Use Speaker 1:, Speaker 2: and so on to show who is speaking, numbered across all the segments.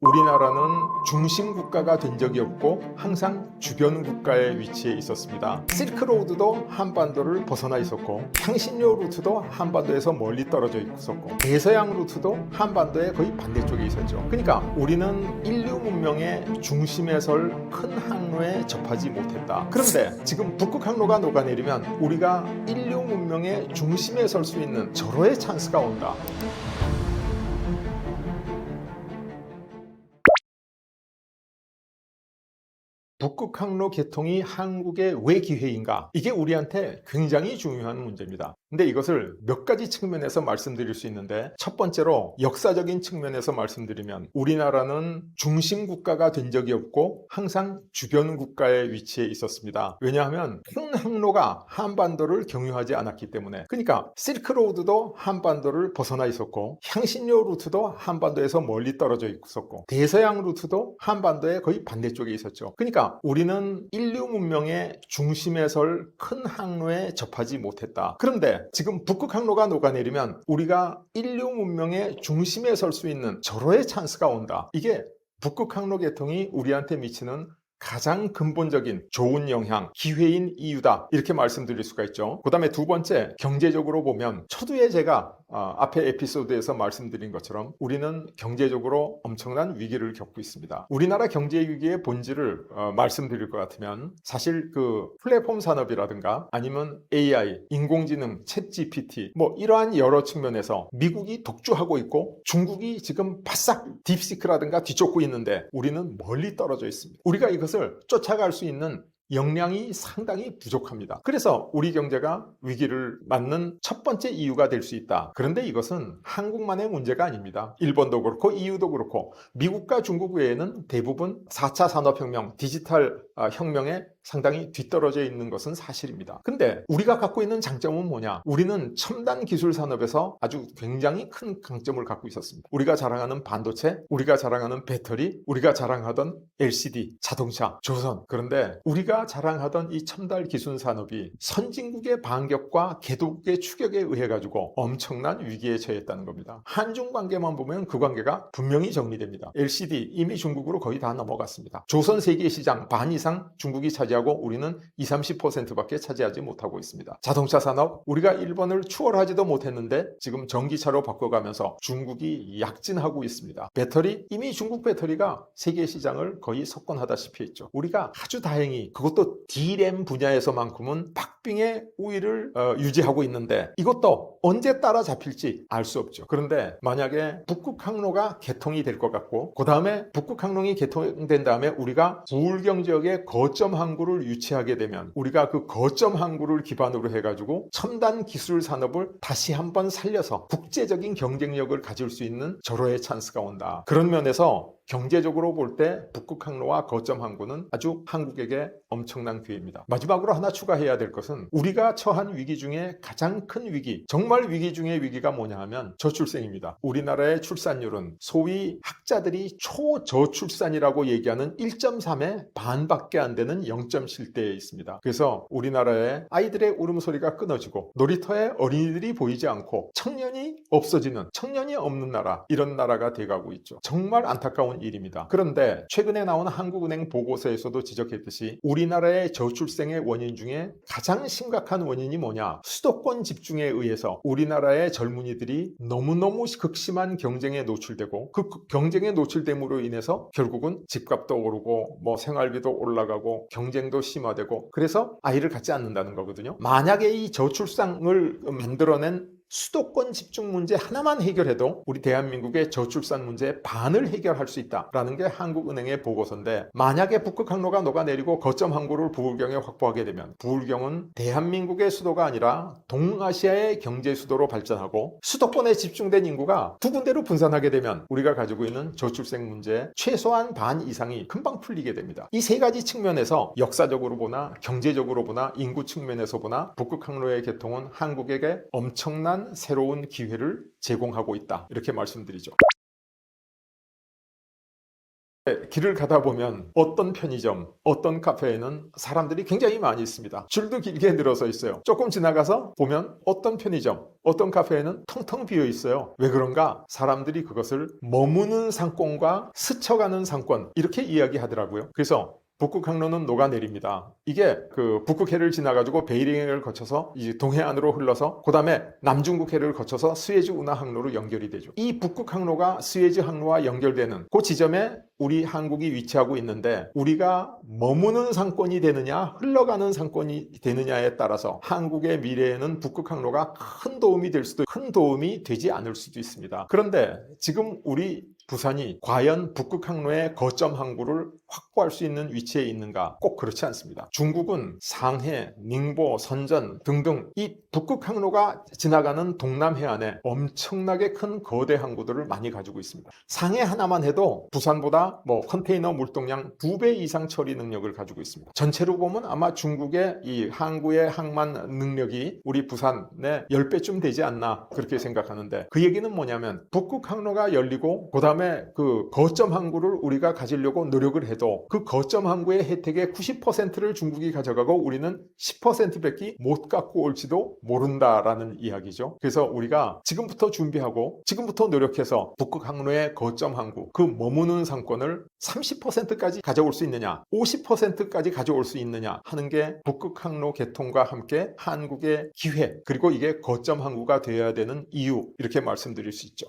Speaker 1: 우리나라는 중심 국가가 된 적이 없고 항상 주변 국가에 위치해 있었습니다. 실크로드도 한반도를 벗어나 있었고 향신료 루트도 한반도에서 멀리 떨어져 있었고 대서양 루트도 한반도의 거의 반대쪽에 있었죠. 그러니까 우리는 인류 문명의 중심에 설 큰 항로에 접하지 못했다. 그런데 지금 북극 항로가 녹아내리면 우리가 인류 문명의 중심에 설 수 있는 절호의 찬스가 온다. 북극 항로 개통이 한국의 왜 기회인가? 이게 우리한테 굉장히 중요한 문제입니다. 근데 이것을 몇 가지 측면에서 말씀드릴 수 있는데, 첫 번째로 역사적인 측면에서 말씀드리면 우리나라는 중심 국가가 된 적이 없고 항상 주변 국가에 위치해 있었습니다. 왜냐하면 큰 항로가 한반도를 경유하지 않았기 때문에. 그러니까 실크로드도 한반도를 벗어나 있었고 향신료 루트도 한반도에서 멀리 떨어져 있었고 대서양 루트도 한반도의 거의 반대쪽에 있었죠. 그러니까 우리는 인류 문명의 중심에 설 큰 항로에 접하지 못했다. 그런데 지금 북극 항로가 녹아내리면 우리가 인류 문명의 중심에 설 수 있는 절호의 찬스가 온다. 이게 북극 항로 개통이 우리한테 미치는 가장 근본적인 좋은 영향, 기회인 이유다. 이렇게 말씀드릴 수가 있죠. 그 다음에 두 번째, 경제적으로 보면 초두에 제가 앞에 에피소드에서 말씀드린 것처럼 우리는 경제적으로 엄청난 위기를 겪고 있습니다. 우리나라 경제 위기의 본질을 말씀드릴 것 같으면 사실 그 플랫폼 산업이라든가 아니면 AI, 인공지능, 챗 GPT 뭐 이러한 여러 측면에서 미국이 독주하고 있고 중국이 지금 바싹 딥시크라든가 뒤쫓고 있는데 우리는 멀리 떨어져 있습니다. 우리가 이것을 쫓아갈 수 있는 역량이 상당히 부족합니다. 그래서 우리 경제가 위기를 맞는 첫 번째 이유가 될 수 있다. 그런데 이것은 한국만의 문제가 아닙니다. 일본도 그렇고 EU도 그렇고 미국과 중국 외에는 대부분 4차 산업혁명, 디지털 혁명에 상당히 뒤떨어져 있는 것은 사실입니다. 근데 우리가 갖고 있는 장점은 뭐냐? 우리는 첨단 기술 산업에서 아주 굉장히 큰 강점을 갖고 있었습니다. 우리가 자랑하는 반도체, 우리가 자랑하는 배터리, 우리가 자랑하던 LCD, 자동차, 조선. 그런데 우리가 자랑하던 이 첨단 기술 산업이 선진국의 반격과 개독의 추격에 의해 가지고 엄청난 위기에 처했다는 겁니다. 한중 관계만 보면 그 관계가 분명히 정리됩니다. LCD 이미 중국으로 거의 다 넘어갔습니다. 조선 세계 시장 반 이상 중국이 차지하고 우리는 20, 30%밖에 차지하지 못하고 있습니다. 자동차 산업 우리가 일본을 추월하지도 못했는데 지금 전기차로 바꿔가면서 중국이 약진하고 있습니다. 배터리 이미 중국 배터리가 세계 시장을 거의 석권하다시피 했죠. 우리가 아주 다행히 그것도 D램 분야에서만큼은 박빙의 우위를 유지하고 있는데 이것도 언제 따라잡힐지 알 수 없죠. 그런데 만약에 북극 항로가 개통이 될 것 같고 그 다음에 북극 항로가 개통된 다음에 우리가 부울경 지역에 거점 항구를 유치하게 되면 우리가 그 거점 항구를 기반으로 해가지고 첨단 기술 산업을 다시 한번 살려서 국제적인 경쟁력을 가질 수 있는 절호의 찬스가 온다. 그런 면에서 경제적으로 볼 때 북극 항로와 거점 항구는 아주 한국에게 엄청난 기회입니다. 마지막으로 하나 추가해야 될 것은 우리가 처한 위기 중에 가장 큰 위기, 정말 위기 중의 위기가 뭐냐 하면 저출생입니다. 우리나라의 출산율은 소위 학자들이 초저출산이라고 얘기하는 1.3의 반밖에 안 되는 0.7대에 있습니다. 그래서 우리나라의 아이들의 울음소리가 끊어지고 놀이터에 어린이들이 보이지 않고 청년이 없어지는, 청년이 없는 나라, 이런 나라가 돼가고 있죠. 정말 안타까운 일입니다. 그런데 최근에 나온 한국은행 보고서에서도 지적했듯이 우리나라의 저출생의 원인 중에 가장 심각한 원인이 뭐냐? 수도권 집중에 의해서 우리나라의 젊은이들이 너무너무 극심한 경쟁에 노출되고 그 경쟁에 노출됨으로 인해서 결국은 집값도 오르고 뭐 생활비도 올라가고 경쟁도 심화되고 그래서 아이를 갖지 않는다는 거거든요. 만약에 이 저출산을 만들어낸 수도권 집중 문제 하나만 해결해도 우리 대한민국의 저출산 문제의 반을 해결할 수 있다라는 게 한국은행의 보고서인데, 만약에 북극 항로가 녹아내리고 거점 항구를 부울경에 확보하게 되면 부울경은 대한민국의 수도가 아니라 동아시아의 경제 수도로 발전하고 수도권에 집중된 인구가 두 군데로 분산하게 되면 우리가 가지고 있는 저출생 문제 최소한 반 이상이 금방 풀리게 됩니다. 이 세 가지 측면에서 역사적으로 보나 경제적으로 보나 인구 측면에서 보나 북극 항로의 개통은 한국에게 엄청난 새로운 기회를 제공하고 있다. 이렇게 말씀드리죠. 길을 가다 보면 어떤 편의점, 어떤 카페에는 사람들이 굉장히 많이 있습니다. 줄도 길게 늘어서 있어요. 조금 지나가서 보면 어떤 편의점, 어떤 카페에는 텅텅 비어 있어요. 왜 그런가? 사람들이 그것을 머무는 상권과 스쳐가는 상권 이렇게 이야기하더라고요. 그래서 북극 항로는 녹아내립니다. 이게 그 북극해를 지나가지고 베이링해를 거쳐서 이제 동해안으로 흘러서 그 다음에 남중국해를 거쳐서 스웨즈 운하 항로로 연결이 되죠. 이 북극 항로가 스웨즈 항로와 연결되는 그 지점에 우리 한국이 위치하고 있는데 우리가 머무는 상권이 되느냐 흘러가는 상권이 되느냐에 따라서 한국의 미래에는 북극 항로가 큰 도움이 될 수도 큰 도움이 되지 않을 수도 있습니다. 그런데 지금 우리 부산이 과연 북극 항로의 거점 항구를 확보할 수 있는 위치에 있는가? 꼭 그렇지 않습니다. 중국은 상해, 닝보, 선전 등등 이 북극 항로가 지나가는 동남 해안에 엄청나게 큰 거대 항구들을 많이 가지고 있습니다. 상해 하나만 해도 부산보다 컨테이너 물동량 2배 이상 처리 능력을 가지고 있습니다. 전체로 보면 아마 중국의 이 항구의 항만 능력이 우리 부산의 10배쯤 되지 않나 그렇게 생각하는데 그 얘기는 뭐냐면 북극 항로가 열리고 그 다음에 그 거점 항구를 우리가 가지려고 노력을 해도 그 거점 항구의 혜택의 90%를 중국이 가져가고 우리는 10%밖에 못 갖고 올지도 모른다라는 이야기죠. 그래서 우리가 지금부터 준비하고 지금부터 노력해서 북극 항로의 거점 항구 그 머무는 상권을 30%까지 가져올 수 있느냐 50%까지 가져올 수 있느냐 하는 게 북극 항로 개통과 함께 한국의 기회 그리고 이게 거점 항구가 되어야 되는 이유 이렇게 말씀드릴 수 있죠.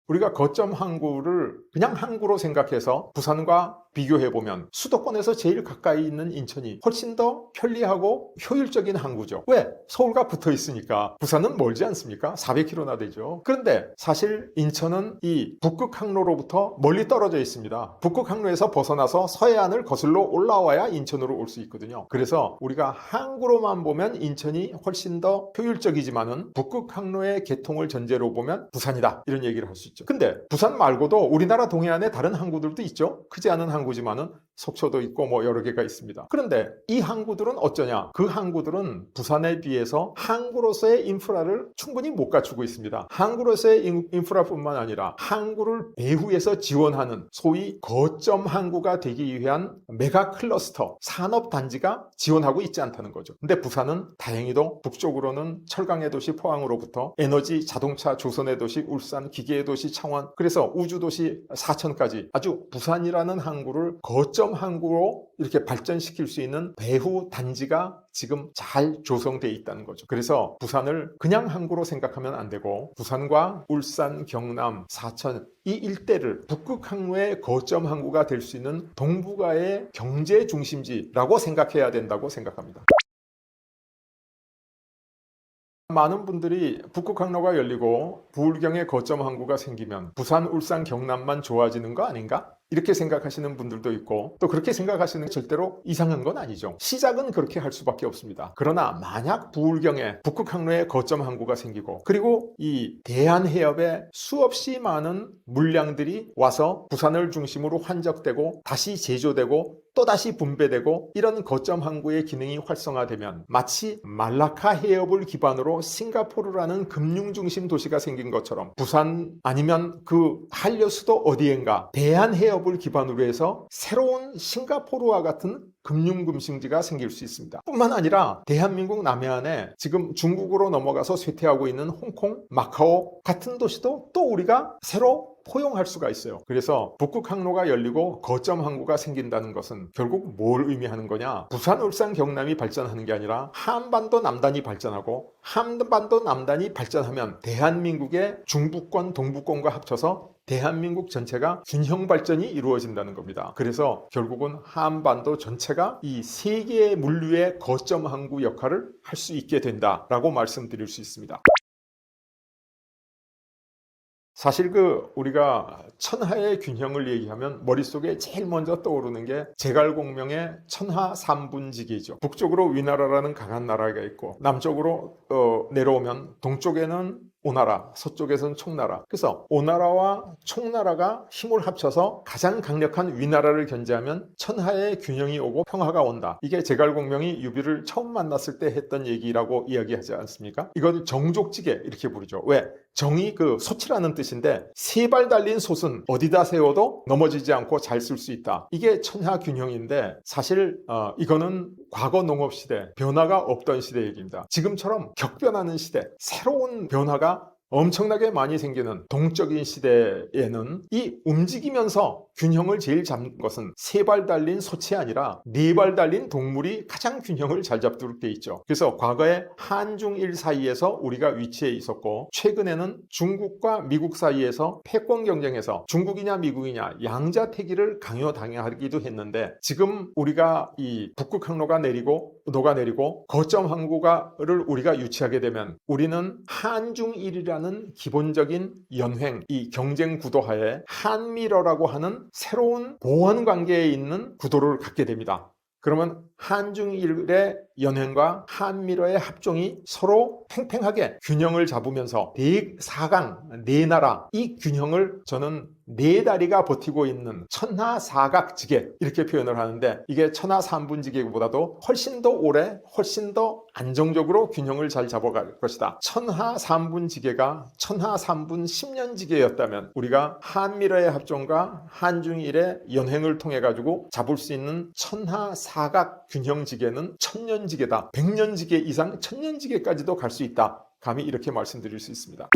Speaker 1: 우리가 거점 항구를 그냥 항구로 생각해서 부산과 비교해보면 수도권에서 제일 가까이 있는 인천이 훨씬 더 편리하고 효율적인 항구죠. 왜? 서울과 붙어 있으니까. 부산은 멀지 않습니까? 400km나 되죠. 그런데 사실 인천은 이 북극 항로로부터 멀리 떨어져 있습니다. 북극 항로에서 벗어나서 서해안을 거슬러 올라와야 인천으로 올 수 있거든요. 그래서 우리가 항구로만 보면 인천이 훨씬 더 효율적이지만은 북극 항로의 개통을 전제로 보면 부산이다. 이런 얘기를 할 수 있죠. 근데 부산 말고도 우리나라 동해안에 다른 항구들도 있죠. 크지 않은 항구지만은 속초도 있고 여러 개가 있습니다. 그런데 이 항구들은 어쩌냐? 그 항구들은 부산에 비해서 항구로서의 인프라를 충분히 못 갖추고 있습니다. 항구로서의 인프라뿐만 아니라 항구를 배후에서 지원하는 소위 거점 항구가 되기 위한 메가 클러스터 산업 단지가 지원하고 있지 않다는 거죠. 근데 부산은 다행히도 북쪽으로는 철강의 도시 포항으로부터 에너지 자동차 조선의 도시 울산 기계의 도시 창원 그래서 우주도시 사천까지 아주 부산이라는 항구를 거점 항구로 이렇게 발전시킬 수 있는 배후 단지가 지금 잘 조성되어 있다는 거죠. 그래서 부산을 그냥 항구로 생각하면 안 되고 부산과 울산, 경남, 사천 이 일대를 북극 항로의 거점 항구가 될 수 있는 동북아의 경제 중심지라고 생각해야 된다고 생각합니다. 많은 분들이 북극 항로가 열리고 부울경의 거점 항구가 생기면 부산, 울산, 경남만 좋아지는 거 아닌가? 이렇게 생각하시는 분들도 있고 또 그렇게 생각하시는 게 절대로 이상한 건 아니죠. 시작은 그렇게 할 수밖에 없습니다. 그러나 만약 부울경에 북극 항로에 거점 항구가 생기고 그리고 이 대한해협에 수없이 많은 물량들이 와서 부산을 중심으로 환적되고 다시 제조되고 또다시 분배되고 이런 거점 항구의 기능이 활성화되면 마치 말라카 해협을 기반으로 싱가포르라는 금융중심 도시가 생긴 것처럼 부산 아니면 그 한려 수도 어디엔가 대한해협을 기반으로 해서 새로운 싱가포르와 같은 금융금심지가 생길 수 있습니다. 뿐만 아니라 대한민국 남해안에 지금 중국으로 넘어가서 쇠퇴하고 있는 홍콩, 마카오 같은 도시도 또 우리가 새로 포용할 수가 있어요. 그래서 북극 항로가 열리고 거점 항구가 생긴다는 것은 결국 뭘 의미하는 거냐? 부산, 울산, 경남이 발전하는 게 아니라 한반도 남단이 발전하고 한반도 남단이 발전하면 대한민국의 중부권, 동부권과 합쳐서 대한민국 전체가 균형 발전이 이루어진다는 겁니다. 그래서 결국은 한반도 전체가 이 세 개의 물류의 거점 항구 역할을 할 수 있게 된다라고 말씀드릴 수 있습니다. 사실 우리가 천하의 균형을 얘기하면 머릿속에 제일 먼저 떠오르는 게 제갈공명의 천하 삼분지기죠. 북쪽으로 위나라라는 강한 나라가 있고 남쪽으로 내려오면 동쪽에는 오나라, 서쪽에서는 총나라. 그래서 오나라와 총나라가 힘을 합쳐서 가장 강력한 위나라를 견제하면 천하의 균형이 오고 평화가 온다. 이게 제갈공명이 유비를 처음 만났을 때 했던 얘기라고 이야기하지 않습니까? 이걸 정족지계 이렇게 부르죠. 왜? 정이 그 소치라는 뜻인데 세 발 달린 솥은 어디다 세워도 넘어지지 않고 잘 쓸 수 있다. 이게 천하균형인데 사실 이거는 과거 농업시대 변화가 없던 시대 얘기입니다. 지금처럼 격변하는 시대, 새로운 변화가 엄청나게 많이 생기는 동적인 시대에는 이 움직이면서 균형을 제일 잡는 것은 세 발 달린 솥이 아니라 네 발 달린 동물이 가장 균형을 잘 잡도록 돼 있죠. 그래서 과거에 한중일 사이에서 우리가 위치해 있었고 최근에는 중국과 미국 사이에서 패권 경쟁에서 중국이냐 미국이냐 양자택일을 강요당하기도 했는데 지금 우리가 이 북극 항로가 녹아내리고 거점 항구를 우리가 유치하게 되면 우리는 한중일이라는 기본적인 연횡, 이 경쟁 구도하에 한미러라고 하는 새로운 보완 관계에 있는 구도를 갖게 됩니다. 그러면 한중일의 연횡과 한미러의 합종이 서로 팽팽하게 균형을 잡으면서 네4강, 네 나라 이 균형을 저는 네 다리가 버티고 있는 천하사각지계 이렇게 표현을 하는데 이게 천하삼분지계보다도 훨씬 더 오래 훨씬 더 안정적으로 균형을 잘 잡아갈 것이다. 천하삼분지계가 천하삼분 10년지계였다면 우리가 한미러의 합종과 한중일의 연횡을 통해 가지고 잡을 수 있는 천하사각 균형지계는 천년지계다. 100년지계 이상 천년지계까지도 갈 수 있다. 감히 이렇게 말씀드릴 수 있습니다.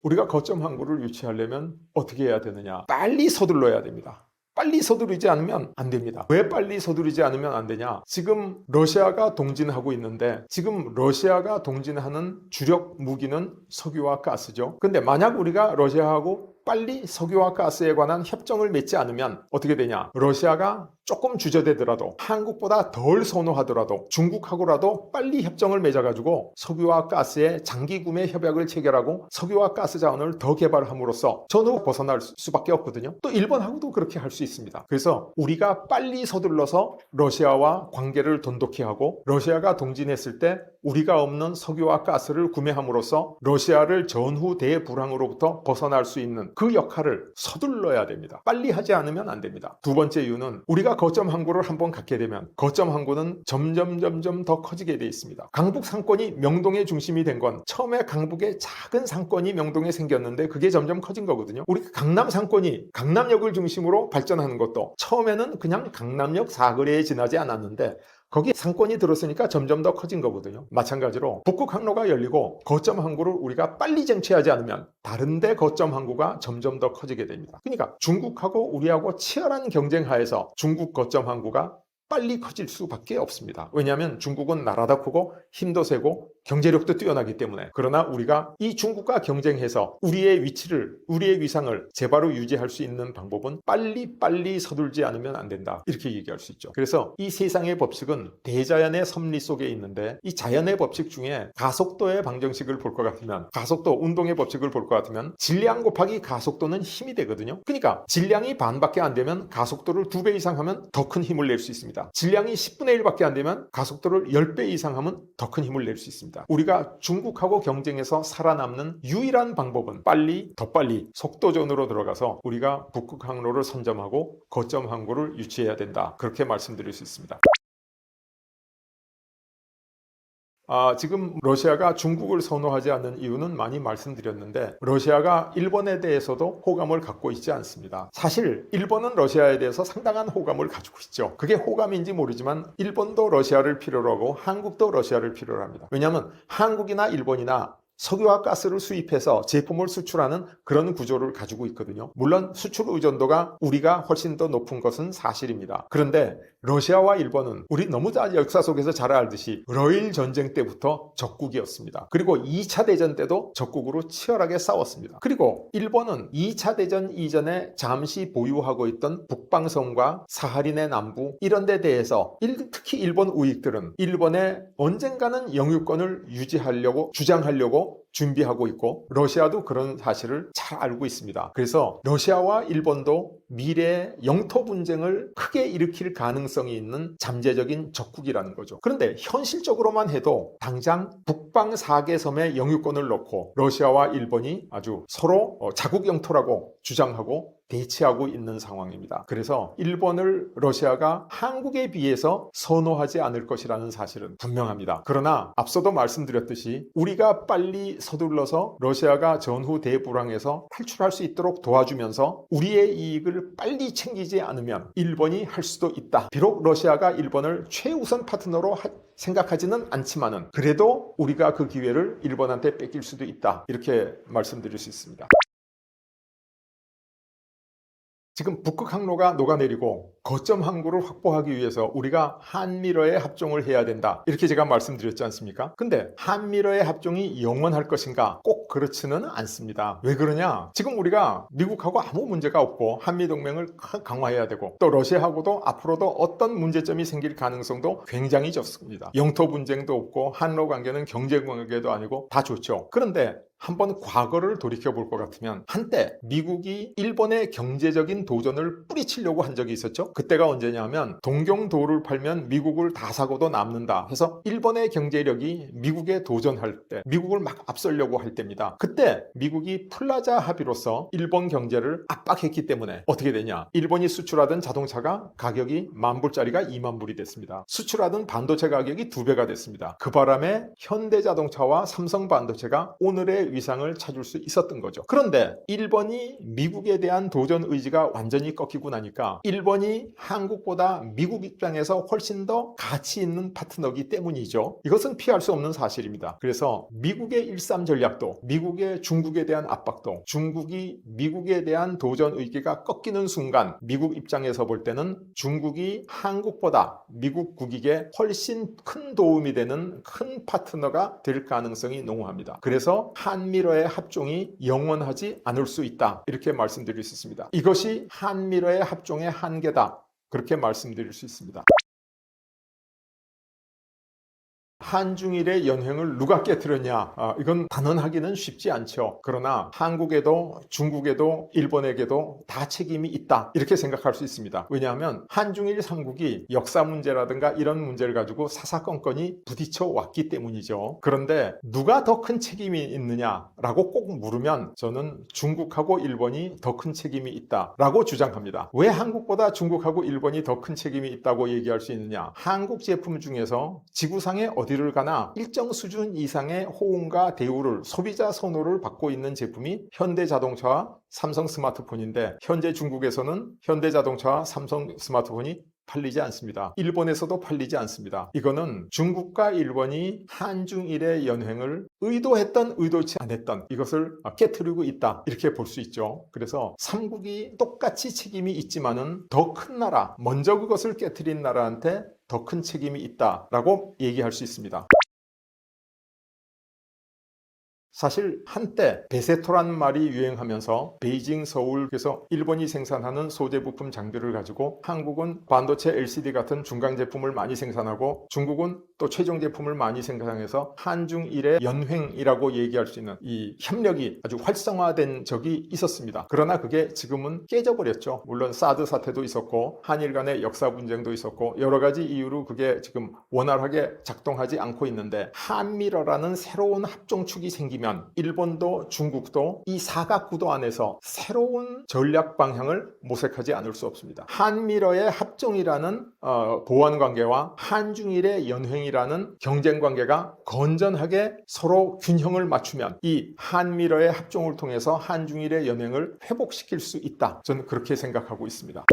Speaker 1: 우리가 거점 항구를 유치하려면 어떻게 해야 되느냐? 빨리 서둘러야 됩니다. 빨리 서두르지 않으면 안 됩니다. 왜 빨리 서두르지 않으면 안 되냐? 지금 러시아가 동진하고 있는데 지금 러시아가 동진하는 주력 무기는 석유와 가스죠. 근데 만약 우리가 러시아하고 빨리 석유와 가스에 관한 협정을 맺지 않으면 어떻게 되냐? 러시아가 조금 주저되더라도 한국보다 덜 선호하더라도 중국하고라도 빨리 협정을 맺어가지고 석유와 가스의 장기 구매 협약을 체결하고 석유와 가스 자원을 더 개발함으로써 전후 벗어날 수밖에 없거든요. 또 일본하고도 그렇게 할 수 있습니다. 그래서 우리가 빨리 서둘러서 러시아와 관계를 돈독히 하고 러시아가 동진했을 때 우리가 없는 석유와 가스를 구매함으로써 러시아를 전후 대불황으로부터 벗어날 수 있는 그 역할을 서둘러야 됩니다. 빨리 하지 않으면 안 됩니다. 두 번째 이유는 우리가 거점 항구를 한번 갖게 되면 거점 항구는 점점 더 커지게 돼 있습니다. 강북 상권이 명동의 중심이 된 건 처음에 강북에 작은 상권이 명동에 생겼는데 그게 점점 커진 거거든요. 우리 강남 상권이 강남역을 중심으로 발전하는 것도 처음에는 그냥 강남역 사거리에 지나지 않았는데 거기 상권이 들었으니까 점점 더 커진 거거든요. 마찬가지로 북극 항로가 열리고 거점 항구를 우리가 빨리 쟁취하지 않으면 다른 데 거점 항구가 점점 더 커지게 됩니다. 그러니까 중국하고 우리하고 치열한 경쟁 하에서 중국 거점 항구가 빨리 커질 수밖에 없습니다. 왜냐하면 중국은 나라도 크고 힘도 세고 경제력도 뛰어나기 때문에. 그러나 우리가 이 중국과 경쟁해서 우리의 위치를, 우리의 위상을 제바로 유지할 수 있는 방법은 빨리 서둘지 않으면 안 된다. 이렇게 얘기할 수 있죠. 그래서 이 세상의 법칙은 대자연의 섭리 속에 있는데 이 자연의 법칙 중에 가속도의 방정식을 볼 것 같으면 가속도, 운동의 법칙을 볼 것 같으면 질량 곱하기 가속도는 힘이 되거든요. 그러니까 질량이 반밖에 안 되면 가속도를 2배 이상 하면 더 큰 힘을 낼 수 있습니다. 질량이 10분의 1밖에 안 되면 가속도를 10배 이상 하면 더 큰 힘을 낼 수 있습니다. 우리가 중국하고 경쟁해서 살아남는 유일한 방법은 더 빨리 속도전으로 들어가서 우리가 북극 항로를 선점하고 거점 항구를 유치해야 된다. 그렇게 말씀드릴 수 있습니다. 지금 러시아가 중국을 선호하지 않는 이유는 많이 말씀드렸는데 러시아가 일본에 대해서도 호감을 갖고 있지 않습니다. 사실 일본은 러시아에 대해서 상당한 호감을 가지고 있죠. 그게 호감인지 모르지만 일본도 러시아를 필요로 하고 한국도 러시아를 필요로 합니다. 왜냐하면 한국이나 일본이나 석유와 가스를 수입해서 제품을 수출하는 그런 구조를 가지고 있거든요. 물론 수출 의존도가 우리가 훨씬 더 높은 것은 사실입니다. 그런데 러시아와 일본은 우리 너무 다 역사 속에서 잘 알듯이 러일 전쟁 때부터 적국이었습니다. 그리고 2차 대전 때도 적국으로 치열하게 싸웠습니다. 그리고 일본은 2차 대전 이전에 잠시 보유하고 있던 북방성과 사하린의 남부 이런 데 대해서 특히 일본 우익들은 일본의 언젠가는 영유권을 주장하려고 준비하고 있고 러시아도 그런 사실을 잘 알고 있습니다. 그래서 러시아와 일본도 미래의 영토 분쟁을 크게 일으킬 가능성이 있는 잠재적인 적국이라는 거죠. 그런데 현실적으로만 해도 당장 북방 4개 섬의 영유권을 놓고 러시아와 일본이 아주 서로 자국 영토라고 주장하고 대치하고 있는 상황입니다. 그래서 일본을 러시아가 한국에 비해서 선호하지 않을 것이라는 사실은 분명합니다. 그러나 앞서도 말씀드렸듯이 우리가 빨리 서둘러서 러시아가 전후 대불황에서 탈출할 수 있도록 도와주면서 우리의 이익을 빨리 챙기지 않으면 일본이 할 수도 있다. 비록 러시아가 일본을 최우선 파트너로 생각하지는 않지만은 그래도 우리가 그 기회를 일본한테 뺏길 수도 있다. 이렇게 말씀드릴 수 있습니다. 지금 북극 항로가 녹아내리고 거점 항구를 확보하기 위해서 우리가 한미러의 합종을 해야 된다. 이렇게 제가 말씀드렸지 않습니까? 근데 한미러의 합종이 영원할 것인가? 꼭 그렇지는 않습니다. 왜 그러냐? 지금 우리가 미국하고 아무 문제가 없고 한미동맹을 강화해야 되고 또 러시아하고도 앞으로도 어떤 문제점이 생길 가능성도 굉장히 적습니다. 영토 분쟁도 없고 한러 관계는 경제 관계도 아니고 다 좋죠. 그런데 한번 과거를 돌이켜 볼 것 같으면 한때 미국이 일본의 경제적인 도전을 뿌리치려고 한 적이 있었죠. 그때가 언제냐면 동경도를 팔면 미국을 다 사고도 남는다 해서 일본의 경제력이 미국에 도전할 때 미국을 막 앞서려고 할 때입니다. 그때 미국이 플라자 합의로서 일본 경제를 압박했기 때문에 어떻게 되냐, 일본이 수출하던 자동차가 가격이 10,000불짜리가 20,000불이 됐습니다. 수출하던 반도체 가격이 2배가 됐습니다. 그 바람에 현대자동차와 삼성반도체가 오늘의 위상을 찾을 수 있었던 거죠. 그런데 일본이 미국에 대한 도전 의지가 완전히 꺾이고 나니까 일본이 한국보다 미국 입장에서 훨씬 더 가치 있는 파트너이기 때문이죠. 이것은 피할 수 없는 사실입니다. 그래서 미국의 일삼 전략도, 미국의 중국에 대한 압박도, 중국이 미국에 대한 도전 의지가 꺾이는 순간 미국 입장에서 볼 때는 중국이 한국보다 미국 국익에 훨씬 큰 도움이 되는 큰 파트너가 될 가능성이 농후합니다. 그래서 한미러의 합종이 영원하지 않을 수 있다. 이렇게 말씀드릴 수 있습니다. 이것이 한미러의 합종의 한계다. 그렇게 말씀드릴 수 있습니다. 한중일의 연횡을 누가 깨뜨렸냐? 이건 단언하기는 쉽지 않죠. 그러나 한국에도 중국에도 일본에게도 다 책임이 있다. 이렇게 생각할 수 있습니다. 왜냐하면 한중일 삼국이 역사 문제라든가 이런 문제를 가지고 사사건건이 부딪혀 왔기 때문이죠. 그런데 누가 더 큰 책임이 있느냐라고 꼭 물으면 저는 중국하고 일본이 더 큰 책임이 있다라고 주장합니다. 왜 한국보다 중국하고 일본이 더 큰 책임이 있다고 얘기할 수 있느냐? 한국 제품 중에서 지구상의 어디를 가나 일정 수준 이상의 호응과 대우를, 소비자 선호를 받고 있는 제품이 현대자동차와 삼성 스마트폰인데 현재 중국에서는 현대자동차와 삼성 스마트폰이 팔리지 않습니다. 일본에서도 팔리지 않습니다. 이거는 중국과 일본이 한중일의 연횡을 의도했던 의도치 않았던 이것을 깨트리고 있다. 이렇게 볼 수 있죠. 그래서 삼국이 똑같이 책임이 있지만은 더 큰 나라, 먼저 그것을 깨트린 나라한테 더 큰 책임이 있다라고 얘기할 수 있습니다. 사실 한때 베세토라는 말이 유행하면서 베이징, 서울에서 일본이 생산하는 소재 부품 장비를 가지고 한국은 반도체 LCD 같은 중강 제품을 많이 생산하고 중국은 또 최종 제품을 많이 생산해서 한중일의 연횡이라고 얘기할 수 있는 이 협력이 아주 활성화된 적이 있었습니다. 그러나 그게 지금은 깨져버렸죠. 물론 사드 사태도 있었고 한일 간의 역사 분쟁도 있었고 여러 가지 이유로 그게 지금 원활하게 작동하지 않고 있는데 한미러라는 새로운 합종축이 생기면 일본도 중국도 이 사각구도 안에서 새로운 전략 방향을 모색하지 않을 수 없습니다. 한미러의 합종이라는 보완관계와 한중일의 연횡이라는 경쟁관계가 건전하게 서로 균형을 맞추면 이 한미러의 합종을 통해서 한중일의 연횡을 회복시킬 수 있다. 저는 그렇게 생각하고 있습니다.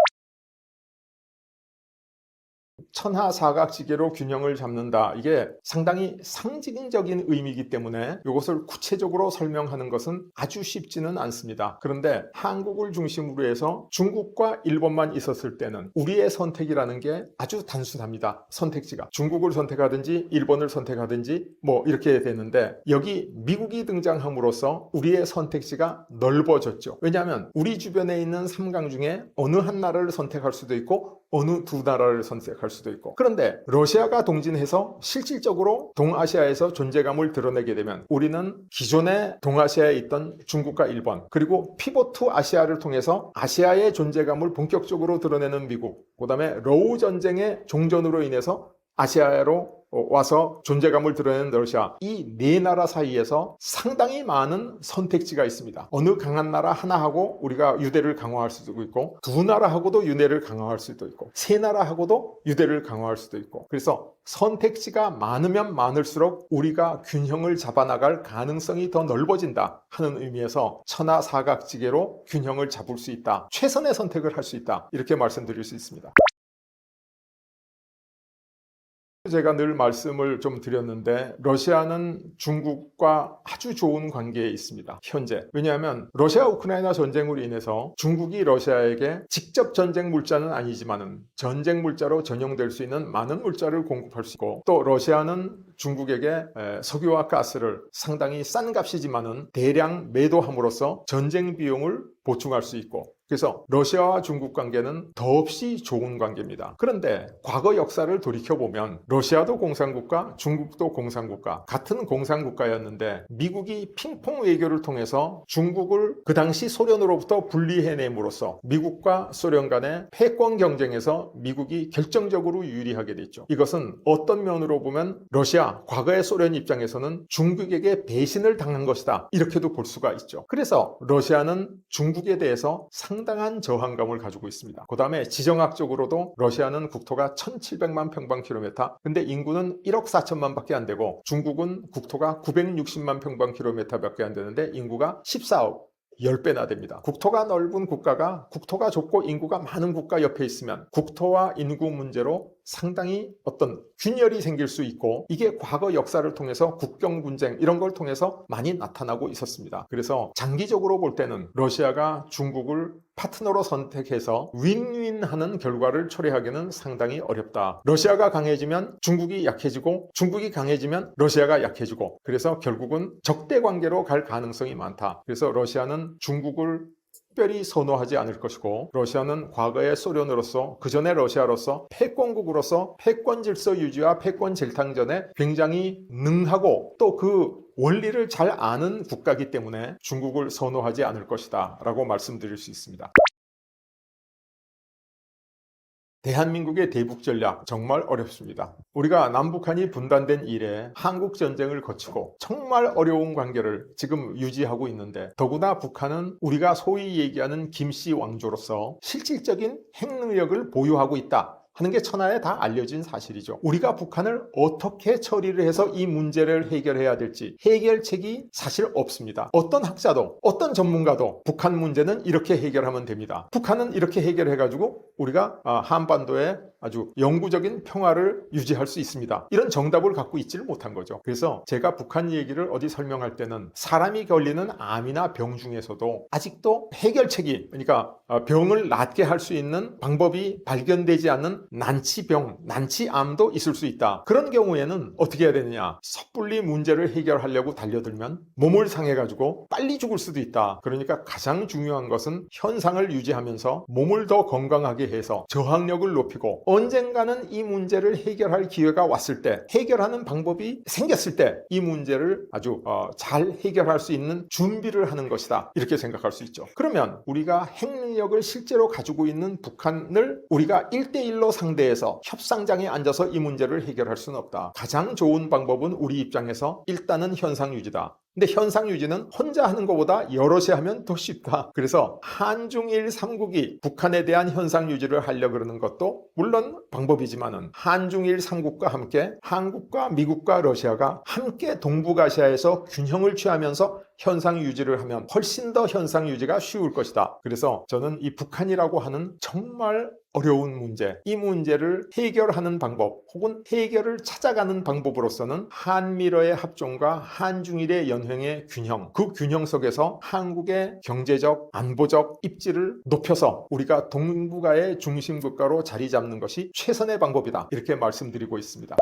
Speaker 1: 천하사각지계로 균형을 잡는다. 이게 상당히 상징적인 의미이기 때문에 이것을 구체적으로 설명하는 것은 아주 쉽지는 않습니다. 그런데 한국을 중심으로 해서 중국과 일본만 있었을 때는 우리의 선택이라는 게 아주 단순합니다. 선택지가 중국을 선택하든지 일본을 선택하든지 뭐 이렇게 되는데 여기 미국이 등장함으로써 우리의 선택지가 넓어졌죠. 왜냐하면 우리 주변에 있는 3강 중에 어느 한 나라를 선택할 수도 있고 어느 두 나라를 선택할 수도 있고. 그런데 러시아가 동진해서 실질적으로 동아시아에서 존재감을 드러내게 되면 우리는 기존의 동아시아에 있던 중국과 일본, 그리고 피벗 투 아시아를 통해서 아시아의 존재감을 본격적으로 드러내는 미국, 그다음에 러우 전쟁의 종전으로 인해서 아시아로 와서 존재감을 드러내는 러시아, 이 네 나라 사이에서 상당히 많은 선택지가 있습니다. 어느 강한 나라 하나하고 우리가 유대를 강화할 수도 있고, 두 나라하고도 유대를 강화할 수도 있고, 세 나라하고도 유대를 강화할 수도 있고. 그래서 선택지가 많으면 많을수록 우리가 균형을 잡아나갈 가능성이 더 넓어진다 하는 의미에서 천하사각지계로 균형을 잡을 수 있다, 최선의 선택을 할 수 있다, 이렇게 말씀드릴 수 있습니다. 제가 늘 말씀을 좀 드렸는데 러시아는 중국과 아주 좋은 관계에 있습니다. 현재. 왜냐하면 러시아 우크라이나 전쟁으로 인해서 중국이 러시아에게 직접 전쟁 물자는 아니지만은 전쟁 물자로 전용될 수 있는 많은 물자를 공급할 수 있고, 또 러시아는 중국에게 석유와 가스를 상당히 싼 값이지만은 대량 매도함으로써 전쟁 비용을 보충할 수 있고, 그래서 러시아와 중국 관계는 더없이 좋은 관계입니다. 그런데 과거 역사를 돌이켜보면 러시아도 공산국가, 중국도 공산국가, 같은 공산국가였는데 미국이 핑퐁 외교를 통해서 중국을 그 당시 소련으로부터 분리해냄으로써 미국과 소련 간의 패권 경쟁에서 미국이 결정적으로 유리하게 됐죠. 이것은 어떤 면으로 보면 러시아, 과거의 소련 입장에서는 중국에게 배신을 당한 것이다, 이렇게도 볼 수가 있죠. 그래서 러시아는 중국에 대해서 상당한 저항감을 가지고 있습니다. 그 다음에 지정학적으로도 러시아는 국토가 1700만 평방킬로미터, 근데 인구는 1억 4천만 밖에 안 되고 중국은 국토가 960만 평방킬로미터 밖에 안 되는데 인구가 14억, 10배나 됩니다. 국토가 넓은 국가가, 국토가 좁고 인구가 많은 국가 옆에 있으면 국토와 인구 문제로 상당히 어떤 균열이 생길 수 있고, 이게 과거 역사를 통해서 국경 분쟁 이런 걸 통해서 많이 나타나고 있었습니다. 그래서 장기적으로 볼 때는 러시아가 중국을 파트너로 선택해서 윈윈하는 결과를 초래하기는 상당히 어렵다. 러시아가 강해지면 중국이 약해지고, 중국이 강해지면 러시아가 약해지고, 그래서 결국은 적대 관계로 갈 가능성이 많다. 그래서 러시아는 중국을 특별히 선호하지 않을 것이고, 러시아는 과거의 소련으로서, 그 전에 러시아로서 패권국으로서 패권 질서 유지와 패권 재탕전에 굉장히 능하고 또 그 원리를 잘 아는 국가이기 때문에 중국을 선호하지 않을 것이다 라고 말씀드릴 수 있습니다. 대한민국의 대북 전략 정말 어렵습니다. 우리가 남북한이 분단된 이래 한국 전쟁을 거치고 정말 어려운 관계를 지금 유지하고 있는데, 더구나 북한은 우리가 소위 얘기하는 김씨 왕조로서 실질적인 핵능력을 보유하고 있다 하는 게 천하에 다 알려진 사실이죠. 우리가 북한을 어떻게 처리를 해서 이 문제를 해결해야 될지 해결책이 사실 없습니다. 어떤 학자도, 어떤 전문가도 북한 문제는 이렇게 해결하면 됩니다, 북한은 이렇게 해결해가지고 우리가 한반도에 아주 영구적인 평화를 유지할 수 있습니다, 이런 정답을 갖고 있지를 못한 거죠. 그래서 제가 북한 얘기를 어디 설명할 때는 사람이 걸리는 암이나 병 중에서도 아직도 해결책이, 그러니까 병을 낫게 할 수 있는 방법이 발견되지 않는 난치병, 난치암도 있을 수 있다. 그런 경우에는 어떻게 해야 되느냐, 섣불리 문제를 해결하려고 달려들면 몸을 상해가지고 빨리 죽을 수도 있다. 그러니까 가장 중요한 것은 현상을 유지하면서 몸을 더 건강하게 해서 저항력을 높이고, 언젠가는 이 문제를 해결할 기회가 왔을 때, 해결하는 방법이 생겼을 때 이 문제를 아주 잘 해결할 수 있는 준비를 하는 것이다, 이렇게 생각할 수 있죠. 그러면 우리가 핵능력을 실제로 가지고 있는 북한을 우리가 1대1로 상대해서 협상장에 앉아서 이 문제를 해결할 수는 없다. 가장 좋은 방법은 우리 입장에서 일단은 현상 유지다. 근데 현상 유지는 혼자 하는 것보다 여럿이 하면 더 쉽다. 그래서 한중일 3국이 북한에 대한 현상 유지를 하려고 그러는 것도 물론 방법이지만은, 한중일 3국과 함께 한국과 미국과 러시아가 함께 동북아시아에서 균형을 취하면서 현상 유지를 하면 훨씬 더 현상 유지가 쉬울 것이다. 그래서 저는 이 북한이라고 하는 정말 어려운 문제, 이 문제를 해결하는 방법 혹은 해결을 찾아가는 방법으로서는 한미러의 합종과 한중일의 연횡의 균형, 그 균형 속에서 한국의 경제적, 안보적 입지를 높여서 우리가 동북아의 중심 국가로 자리 잡는 것이 최선의 방법이다, 이렇게 말씀드리고 있습니다.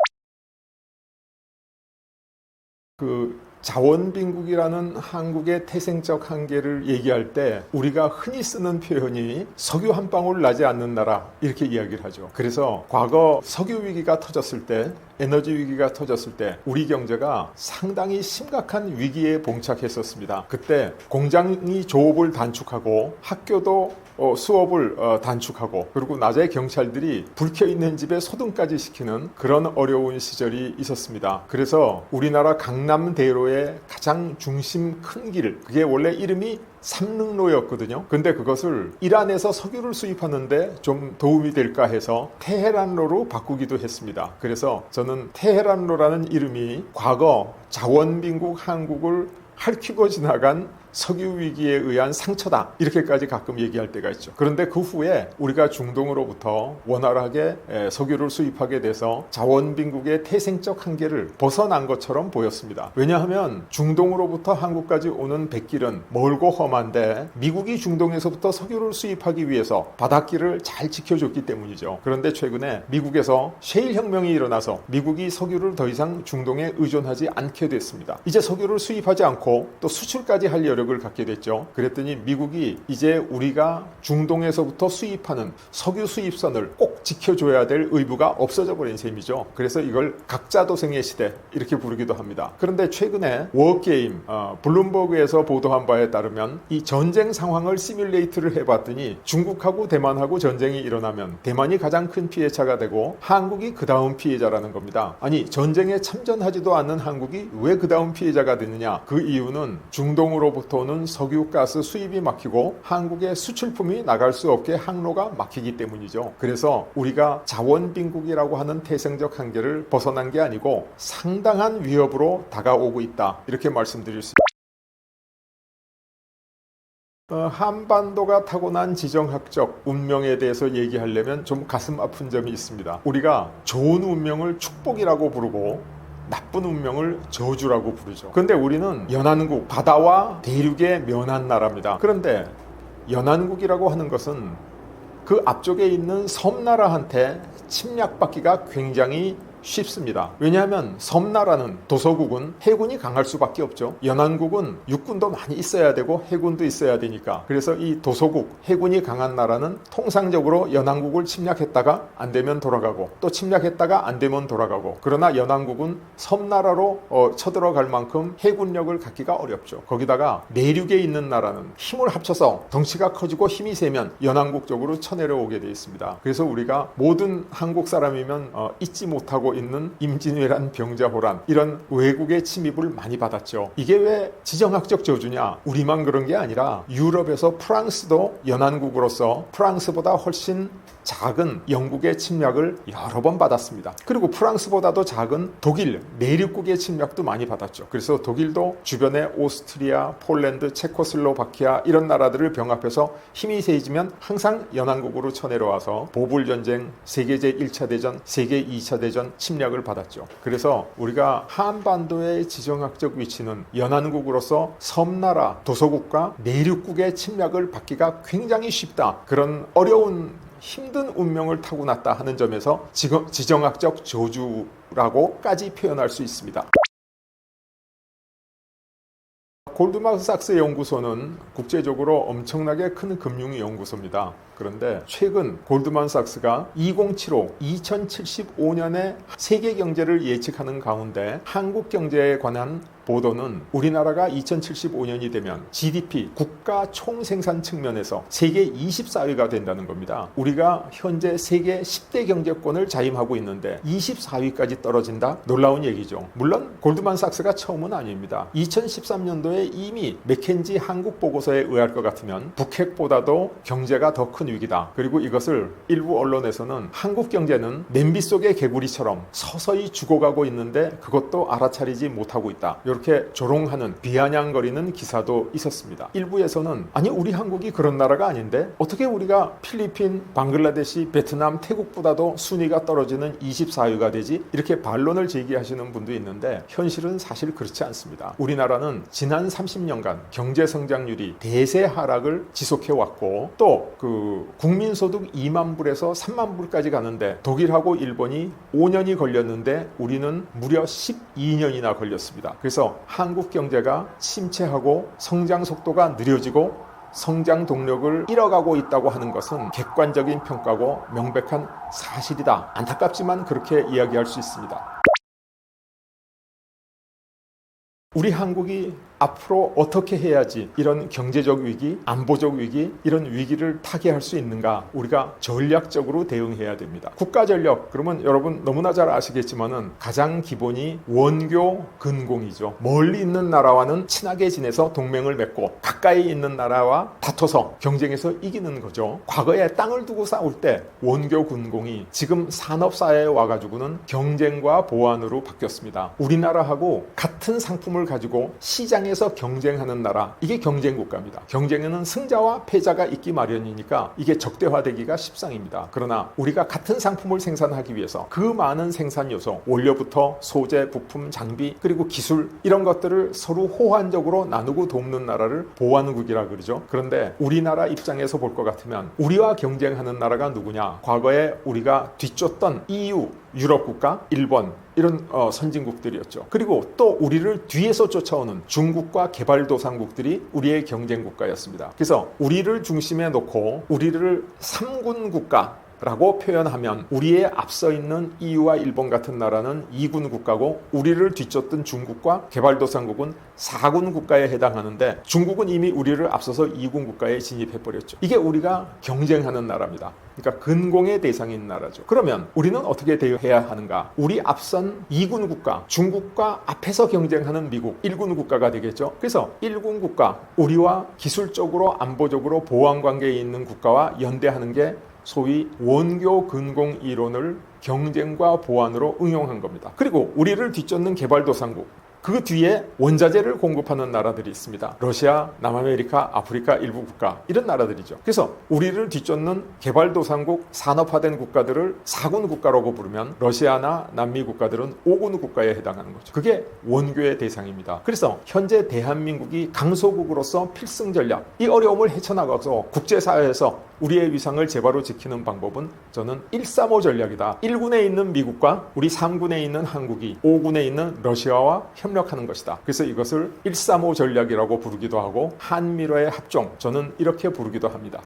Speaker 1: 자원빈국이라는 한국의 태생적 한계를 얘기할 때 우리가 흔히 쓰는 표현이 석유 한 방울 나지 않는 나라 이렇게 이야기를 하죠. 그래서 과거 석유 위기가 터졌을 때, 에너지 위기가 터졌을 때 우리 경제가 상당히 심각한 위기에 봉착했었습니다. 그때 공장이 조업을 단축하고 학교도 수업을 단축하고, 그리고 낮에 경찰들이 불 켜 있는 집에 소등까지 시키는 그런 어려운 시절이 있었습니다. 그래서 우리나라 강남대로의 가장 중심 큰 길, 그게 원래 이름이 삼릉로였거든요. 근데 그것을 이란에서 석유를 수입하는데 좀 도움이 될까 해서 테헤란로로 바꾸기도 했습니다. 그래서 저는 테헤란로라는 이름이 과거 자원빈국 한국을 핥히고 지나간 석유 위기에 의한 상처다, 이렇게까지 가끔 얘기할 때가 있죠. 그런데 그 후에 우리가 중동으로부터 원활하게 석유를 수입하게 돼서 자원빈국의 태생적 한계를 벗어난 것처럼 보였습니다. 왜냐하면 중동으로부터 한국까지 오는 백길은 멀고 험한데 미국이 중동에서부터 석유를 수입하기 위해서 바닷길을 잘 지켜줬기 때문이죠. 그런데 최근에 미국에서 셰일 혁명이 일어나서 미국이 석유를 더 이상 중동에 의존하지 않게 됐습니다. 이제 석유를 수입하지 않고 또 수출까지 할 여력을 갖게 됐죠. 그랬더니 미국이 이제 우리가 중동에서부터 수입하는 석유 수입선을 꼭 지켜줘야 될 의무가 없어져 버린 셈이죠. 그래서 이걸 각자도생의 시대 이렇게 부르기도 합니다. 그런데 최근에 워게임 블룸버그에서 보도한 바에 따르면 이 전쟁 상황을 시뮬레이트를 해봤더니 중국하고 대만하고 전쟁이 일어나면 대만이 가장 큰 피해자가 되고 한국이 그 다음 피해자라는 겁니다. 아니, 전쟁에 참전하지도 않는 한국이 왜 그 다음 피해자가 되느냐? 그 이유는 중동으로부터 오는 석유 가스 수입이 막히고 한국의 수출품이 나갈 수 없게 항로가 막히기 때문이죠. 그래서 우리가 자원빈국이라고 하는 태생적 한계를 벗어난 게 아니고 상당한 위협으로 다가오고 있다, 이렇게 말씀드릴 수 있습니다. 한반도가 타고난 지정학적 운명에 대해서 얘기하려면 좀 가슴 아픈 점이 있습니다. 우리가 좋은 운명을 축복이라고 부르고 나쁜 운명을 저주라고 부르죠. 그런데 우리는 연안국, 바다와 대륙에 면한 나라입니다. 그런데 연안국이라고 하는 것은 그 앞쪽에 있는 섬나라한테 침략받기가 굉장히 쉽습니다. 왜냐하면 섬나라는, 도서국은 해군이 강할 수밖에 없죠. 연안국은 육군도 많이 있어야 되고 해군도 있어야 되니까. 그래서 이 도서국, 해군이 강한 나라는 통상적으로 연안국을 침략했다가 안 되면 돌아가고, 또 침략했다가 안 되면 돌아가고. 그러나 연안국은 섬나라로 쳐들어갈 만큼 해군력을 갖기가 어렵죠. 거기다가 내륙에 있는 나라는 힘을 합쳐서 덩치가 커지고 힘이 세면 연안국 쪽으로 쳐내려오게 되어 있습니다. 그래서 우리가 모든 한국 사람이면 잊지 못하고 있는 임진왜란, 병자호란, 이런 외국의 침입을 많이 받았죠. 이게 왜 지정학적 저주냐? 우리만 그런 게 아니라 유럽에서 프랑스도 연안국으로서 프랑스보다 훨씬 작은 영국의 침략을 여러 번 받았습니다. 그리고 프랑스보다도 작은 독일 내륙국의 침략도 많이 받았죠. 그래서 독일도 주변에 오스트리아, 폴란드, 체코슬로바키아 이런 나라들을 병합해서 힘이 세지면 항상 연안국으로 쳐내려와서 보불전쟁, 세계 제1차 대전, 세계 2차 대전 침략을 받았죠. 그래서 우리가 한반도의 지정학적 위치는 연안국으로서 섬나라, 도서국과 내륙국의 침략을 받기가 굉장히 쉽다. 그런 어려운 힘든 운명을 타고났다 하는 점에서 지정학적 저주라고까지 표현할 수 있습니다. 골드만삭스 연구소는 국제적으로 엄청나게 큰 금융 연구소입니다. 그런데 최근 골드만삭스가 2075년에 세계 경제를 예측하는 가운데 한국 경제에 관한 보도는 우리나라가 2075년이 되면 GDP, 국가 총생산 측면에서 세계 24위가 된다는 겁니다. 우리가 현재 세계 10대 경제권을 자임하고 있는데 24위까지 떨어진다? 놀라운 얘기죠. 물론 골드만삭스가 처음은 아닙니다. 2013년도에 이미 맥켄지 한국 보고서에 의할 것 같으면 북핵보다도 경제가 더 큰 위기다. 그리고 이것을 일부 언론에서는 한국 경제는 냄비 속의 개구리처럼 서서히 죽어가고 있는데 그것도 알아차리지 못하고 있다. 이렇게 조롱하는, 비아냥거리는 기사도 있었습니다. 일부에서는 아니, 우리 한국이 그런 나라가 아닌데 어떻게 우리가 필리핀, 방글라데시, 베트남, 태국보다도 순위가 떨어지는 24위가 되지? 이렇게 반론을 제기하시는 분도 있는데 현실은 사실 그렇지 않습니다. 우리나라는 지난 30년간 경제 성장률이 대세 하락을 지속해왔고, 또 국민소득 2만 불에서 3만 불까지 가는데 독일하고 일본이 5년이 걸렸는데 우리는 무려 12년이나 걸렸습니다. 그래서 그래서 한국 경제가 침체하고 성장 속도가 느려지고 성장 동력을 잃어가고 있다고 하는 것은 객관적인 평가고 명백한 사실이다. 안타깝지만 그렇게 이야기할 수 있습니다. 우리 한국이 앞으로 어떻게 해야지 이런 경제적 위기, 안보적 위기, 이런 위기를 타개할 수 있는가 우리가 전략적으로 대응해야 됩니다. 국가전력, 그러면 여러분 너무나 잘 아시겠지만은 가장 기본이 원교 근공이죠. 멀리 있는 나라와는 친하게 지내서 동맹을 맺고 가까이 있는 나라와 다퉈서 경쟁에서 이기는 거죠. 과거에 땅을 두고 싸울 때 원교 근공이 지금 산업사회에 와가지고는 경쟁과 보완으로 바뀌었습니다. 우리나라하고 같은 상품을 가지고 시장에서 경쟁하는 나라, 이게 경쟁국가입니다. 경쟁에는 승자와 패자가 있기 마련이니까 이게 적대화되기가 십상입니다. 그러나 우리가 같은 상품을 생산하기 위해서 그 많은 생산 요소, 원료부터 소재, 부품, 장비, 그리고 기술 이런 것들을 서로 호환적으로 나누고 돕는 나라를 보완국이라 그러죠. 그런데 우리나라 입장에서 볼 것 같으면 우리와 경쟁하는 나라가 누구냐? 과거에 우리가 뒤쫓던 EU, 유럽 국가, 일본 이런 선진국들이었죠. 그리고 또 우리를 뒤에서 쫓아오는 중국과 개발도상국들이 우리의 경쟁 국가였습니다. 그래서 우리를 중심에 놓고 우리를 3군 국가 라고 표현하면 우리의 앞서 있는 EU와 일본 같은 나라는 2군 국가고 우리를 뒤쫓던 중국과 개발도상국은 4군 국가에 해당하는데 중국은 이미 우리를 앞서서 2군 국가에 진입해버렸죠. 이게 우리가 경쟁하는 나라입니다. 그러니까 근공의 대상인 나라죠. 그러면 우리는 어떻게 대응해야 하는가? 우리 앞선 2군 국가, 중국과 앞에서 경쟁하는 미국 1군 국가가 되겠죠. 그래서 1군 국가, 우리와 기술적으로 안보적으로 보완 관계에 있는 국가와 연대하는 게 소위 원교 근공 이론을 경쟁과 보완으로 응용한 겁니다. 그리고 우리를 뒤쫓는 개발도상국, 그 뒤에 원자재를 공급하는 나라들이 있습니다. 러시아, 남아메리카, 아프리카 일부 국가 이런 나라들이죠. 그래서 우리를 뒤쫓는 개발도상국, 산업화된 국가들을 4군 국가라고 부르면 러시아나 남미 국가들은 5군 국가에 해당하는 거죠. 그게 원교의 대상입니다. 그래서 현재 대한민국이 강소국으로서 필승 전략, 이 어려움을 헤쳐나가서 국제사회에서 우리의 위상을 제바로 지키는 방법은 저는 135 전략이다. 1군에 있는 미국과 우리 3군에 있는 한국이 5군에 있는 러시아와 협력하는 것이다. 그래서 이것을 135 전략이라고 부르기도 하고 한미러의 합종, 저는 이렇게 부르기도 합니다.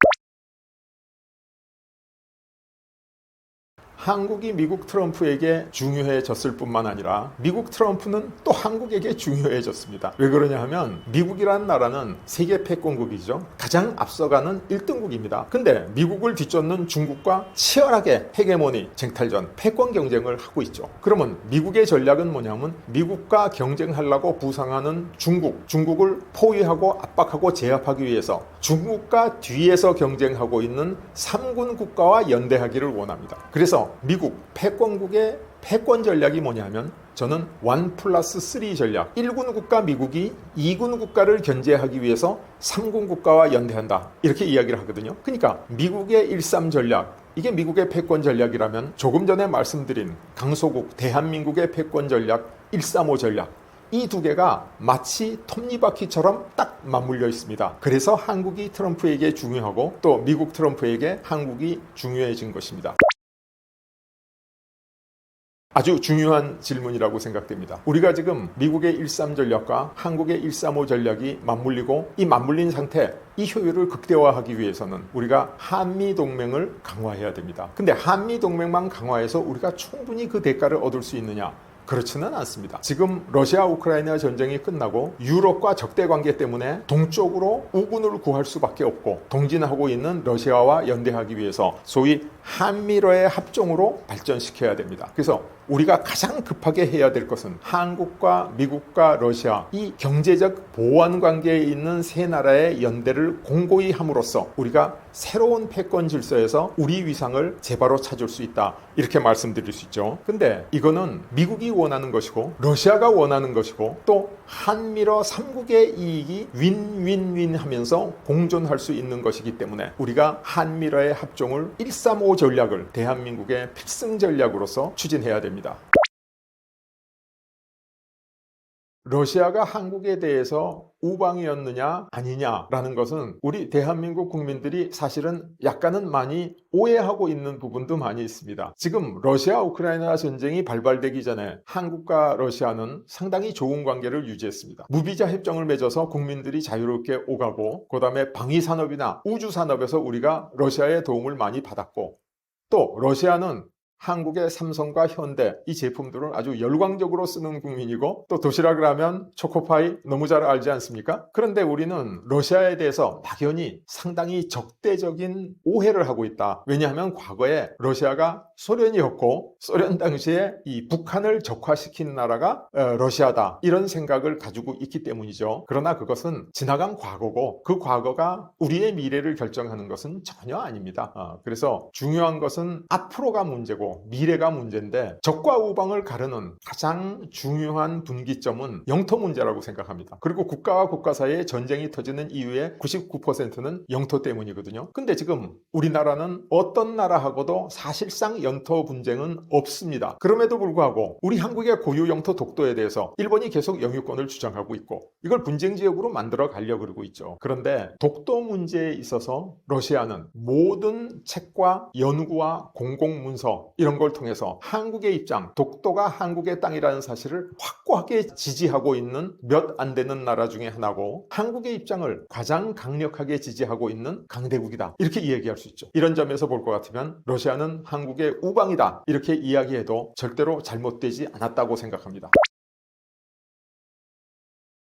Speaker 1: 한국이 미국 트럼프에게 중요해졌을 뿐만 아니라 미국 트럼프는 또 한국에게 중요해졌습니다. 왜 그러냐 하면 미국이라는 나라는 세계 패권국이죠. 가장 앞서가는 1등국입니다. 근데 미국을 뒤쫓는 중국과 치열하게 헤게모니, 쟁탈전, 패권 경쟁을 하고 있죠. 그러면 미국의 전략은 뭐냐면 미국과 경쟁하려고 부상하는 중국을 포위하고 압박하고 제압하기 위해서 중국과 뒤에서 경쟁하고 있는 3군 국가와 연대하기를 원합니다. 그래서 미국 패권국의 패권 전략이 뭐냐면 저는 1+3 전략, 1군 국가 미국이 2군 국가를 견제하기 위해서 3군 국가와 연대한다, 이렇게 이야기를 하거든요. 그러니까 미국의 1.3 전략, 이게 미국의 패권 전략이라면 조금 전에 말씀드린 강소국 대한민국의 패권 전략 1.35 전략, 이 두 개가 마치 톱니바퀴처럼 딱 맞물려 있습니다. 그래서 한국이 트럼프에게 중요하고 또 미국 트럼프에게 한국이 중요해진 것입니다. 아주 중요한 질문이라고 생각됩니다. 우리가 지금 미국의 1.3 전략과 한국의 1.35 전략이 맞물리고 이 맞물린 상태, 이 효율을 극대화하기 위해서는 우리가 한미동맹을 강화해야 됩니다. 근데 한미동맹만 강화해서 우리가 충분히 그 대가를 얻을 수 있느냐? 그렇지는 않습니다. 지금 러시아 우크라이나 전쟁이 끝나고 유럽과 적대 관계 때문에 동쪽으로 우군을 구할 수밖에 없고 동진하고 있는 러시아와 연대하기 위해서 소위 한미러의 합종으로 발전시켜야 됩니다. 그래서 우리가 가장 급하게 해야 될 것은 한국과 미국과 러시아, 이 경제적 보완 관계에 있는 세 나라의 연대를 공고히 함으로써 우리가 새로운 패권 질서에서 우리 위상을 제바로 찾을 수 있다, 이렇게 말씀드릴 수 있죠. 근데 이거는 미국이 원하는 것이고 러시아가 원하는 것이고 또 한미러 3국의 이익이 윈윈윈 하면서 공존할 수 있는 것이기 때문에 우리가 한미러의 합종을 1.35 전략을 대한민국의 필승 전략으로서 추진해야 됩니다. 러시아가 한국에 대해서 우방이었느냐 아니냐라는 것은 우리 대한민국 국민들이 사실은 약간은 많이 오해하고 있는 부분도 많이 있습니다. 지금 러시아 우크라이나 전쟁이 발발되기 전에 한국과 러시아는 상당히 좋은 관계를 유지했습니다. 무비자 협정을 맺어서 국민들이 자유롭게 오가고, 그 다음에 방위산업이나 우주산업에서 우리가 러시아의 도움을 많이 받았고, 또 러시아는 한국의 삼성과 현대 이 제품들을 아주 열광적으로 쓰는 국민이고, 또 도시락을 하면 초코파이 너무 잘 알지 않습니까? 그런데 우리는 러시아에 대해서 막연히 상당히 적대적인 오해를 하고 있다. 왜냐하면 과거에 러시아가 소련이었고, 소련 당시에 이 북한을 적화시킨 나라가 러시아다, 이런 생각을 가지고 있기 때문이죠. 그러나 그것은 지나간 과거고, 그 과거가 우리의 미래를 결정하는 것은 전혀 아닙니다. 그래서 중요한 것은 앞으로가 문제고 미래가 문제인데, 적과 우방을 가르는 가장 중요한 분기점은 영토 문제라고 생각합니다. 그리고 국가와 국가 사이에 전쟁이 터지는 이유의 99%는 영토 때문이거든요. 근데 지금 우리나라는 어떤 나라하고도 사실상 영토 분쟁은 없습니다. 그럼에도 불구하고 우리 한국의 고유 영토 독도에 대해서 일본이 계속 영유권을 주장하고 있고, 이걸 분쟁 지역으로 만들어 가려고 그러고 있죠. 그런데 독도 문제에 있어서 러시아는 모든 책과 연구와 공공문서 이런 걸 통해서 한국의 입장, 독도가 한국의 땅이라는 사실을 확고하게 지지하고 있는 몇 안 되는 나라 중에 하나고, 한국의 입장을 가장 강력하게 지지하고 있는 강대국이다, 이렇게 이야기할 수 있죠. 이런 점에서 볼 것 같으면 러시아는 한국의 우방이다, 이렇게 이야기해도 절대로 잘못되지 않았다고 생각합니다.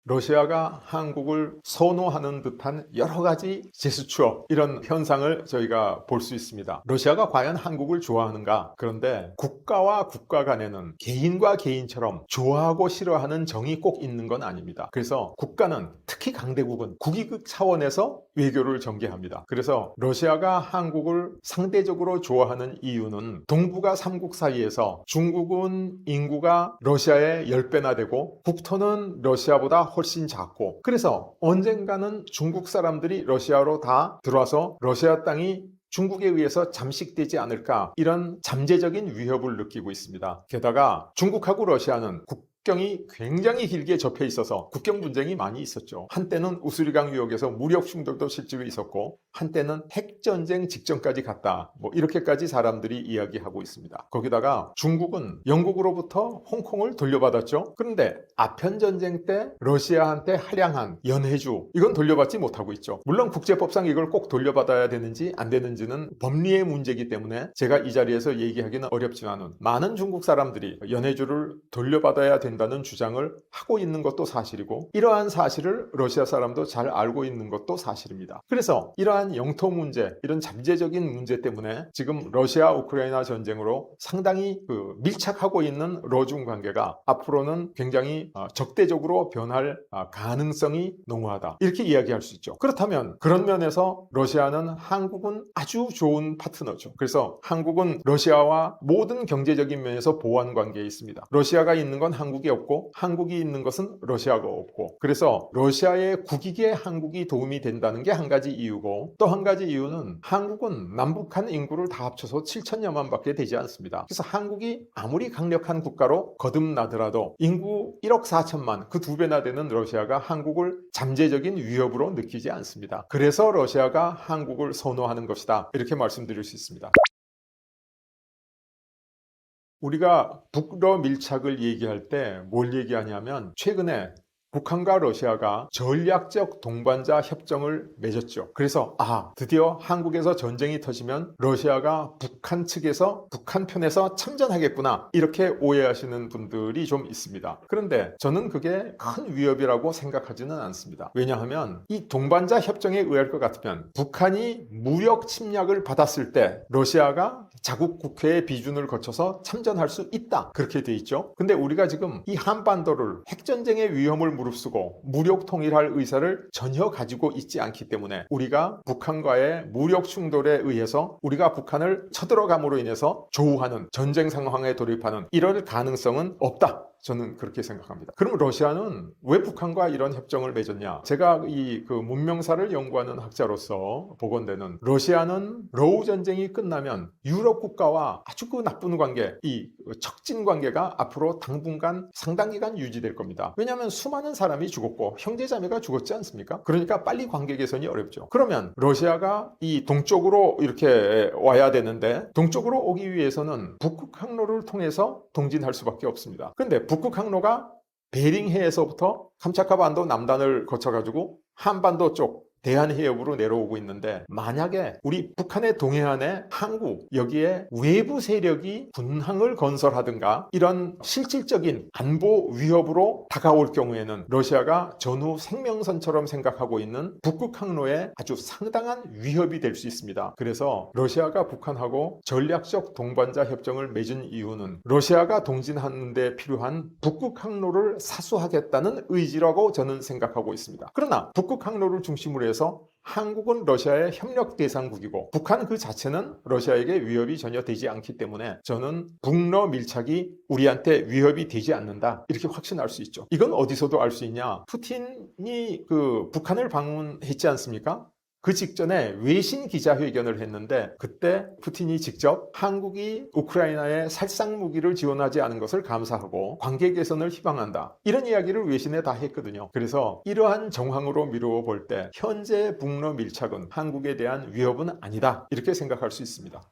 Speaker 1: 러시아가 한국을 선호하는 듯한 여러 가지 제스처, 이런 현상을 저희가 볼 수 있습니다. 러시아가 과연 한국을 좋아하는가? 그런데 국가와 국가 간에는 개인과 개인처럼 좋아하고 싫어하는 정이 꼭 있는 건 아닙니다. 그래서 국가는, 특히 강대국은 국익 차원에서 외교를 전개합니다. 그래서 러시아가 한국을 상대적으로 좋아하는 이유는 동북아 3국 사이에서 중국은 인구가 러시아의 10배나 되고 국토는 러시아보다 훨씬 작고, 그래서 언젠가는 중국 사람들이 러시아로 다 들어와서 러시아 땅이 중국에 의해서 잠식되지 않을까, 이런 잠재적인 위협을 느끼고 있습니다. 게다가 중국하고 러시아는 국경이 굉장히 길게 접해 있어서 국경 분쟁이 많이 있었죠. 한때는 우스리강 유역에서 무력 충돌도 실제로 있었고, 한때는 핵전쟁 직전까지 갔다, 이렇게까지 사람들이 이야기하고 있습니다. 거기다가 중국은 영국으로부터 홍콩을 돌려받았죠. 그런데 아편전쟁 때 러시아한테 할양한 연해주, 이건 돌려받지 못하고 있죠. 물론 국제법상 이걸 꼭 돌려받아야 되는지 안 되는지는 법리의 문제이기 때문에 제가 이 자리에서 얘기하기는 어렵지만은, 많은 중국 사람들이 연해주를 돌려받아야 된다는 주장을 하고 있는 것도 사실이고, 이러한 사실을 러시아 사람도 잘 알고 있는 것도 사실입니다. 그래서 이러한 영토 문제, 이런 잠재적인 문제 때문에 지금 러시아 우크라이나 전쟁으로 상당히 밀착하고 있는 러중 관계가 앞으로는 굉장히 적대적으로 변할 가능성이 농후하다, 이렇게 이야기할 수 있죠. 그렇다면 그런 면에서 러시아는 한국은 아주 좋은 파트너죠. 그래서 한국은 러시아와 모든 경제적인 면에서 보완 관계에 있습니다. 러시아가 있는 건 한국이 없고, 한국이 있는 것은 러시아가 없고, 그래서 러시아의 국익에 한국이 도움이 된다는 게 한 가지 이유고, 또 한 가지 이유는 한국은 남북한 인구를 다 합쳐서 7천여만 밖에 되지 않습니다. 그래서 한국이 아무리 강력한 국가로 거듭나더라도 인구 1억 4천만, 그 2배나 되는 러시아가 한국을 잠재적인 위협으로 느끼지 않습니다. 그래서 러시아가 한국을 선호하는 것이다, 이렇게 말씀드릴 수 있습니다. 우리가 북러 밀착을 얘기할 때 뭘 얘기하냐면, 최근에 북한과 러시아가 전략적 동반자 협정을 맺었죠. 그래서 드디어 한국에서 전쟁이 터지면 러시아가 북한 측에서, 북한 편에서 참전하겠구나, 이렇게 오해하시는 분들이 좀 있습니다. 그런데 저는 그게 큰 위협이라고 생각하지는 않습니다. 왜냐하면 이 동반자 협정에 의할 것 같으면 북한이 무력 침략을 받았을 때 러시아가 자국 국회의 비준을 거쳐서 참전할 수 있다, 그렇게 돼 있죠. 근데 우리가 지금 이 한반도를 핵전쟁의 위험을 무릅쓰고 무력 통일할 의사를 전혀 가지고 있지 않기 때문에, 우리가 북한과의 무력 충돌에 의해서 우리가 북한을 쳐들어감으로 인해서 조우하는 전쟁 상황에 돌입하는 이럴 가능성은 없다, 저는 그렇게 생각합니다. 그럼 러시아는 왜 북한과 이런 협정을 맺었냐? 제가 이 그 문명사를 연구하는 학자로서 보건대는 러시아는 러우 전쟁이 끝나면 유럽 국가와 아주 그 나쁜 관계, 이 척진 관계가 앞으로 당분간 상당 기간 유지될 겁니다. 왜냐하면 수많은 사람이 죽었고 형제자매가 죽었지 않습니까? 그러니까 빨리 관계 개선이 어렵죠. 그러면 러시아가 이 동쪽으로 이렇게 와야 되는데 동쪽으로 오기 위해서는 북극 항로를 통해서 동진할 수밖에 없습니다. 근데 북극 항로가 베링해에서부터 캄차카 반도 남단을 거쳐가지고 한반도 쪽 대한해협으로 내려오고 있는데 만약에 우리 북한의 동해안에 항구 여기에 외부 세력이 군항을 건설하든가 이런 실질적인 안보 위협으로 다가올 경우에는 러시아가 전후 생명선처럼 생각하고 있는 북극 항로에 아주 상당한 위협이 될 수 있습니다. 그래서 러시아가 북한하고 전략적 동반자 협정을 맺은 이유는 러시아가 동진하는 데 필요한 북극 항로를 사수하겠다는 의지라고 저는 생각하고 있습니다. 그러나 북극 항로를 중심으로 해서 한국은 러시아의 협력 대상국이고 북한 그 자체는 러시아에게 위협이 전혀 되지 않기 때문에 저는 북러 밀착이 우리한테 위협이 되지 않는다 이렇게 확신할 수 있죠. 이건 어디서도 알 수 있냐? 푸틴이 그 북한을 방문했지 않습니까? 그 직전에 외신 기자회견을 했는데 그때 푸틴이 직접 한국이 우크라이나에 살상 무기를 지원하지 않은 것을 감사하고 관계 개선을 희망한다 이런 이야기를 외신에 다 했거든요. 그래서 이러한 정황으로 미루어 볼 때 현재 북러 밀착은 한국에 대한 위협은 아니다 이렇게 생각할 수 있습니다.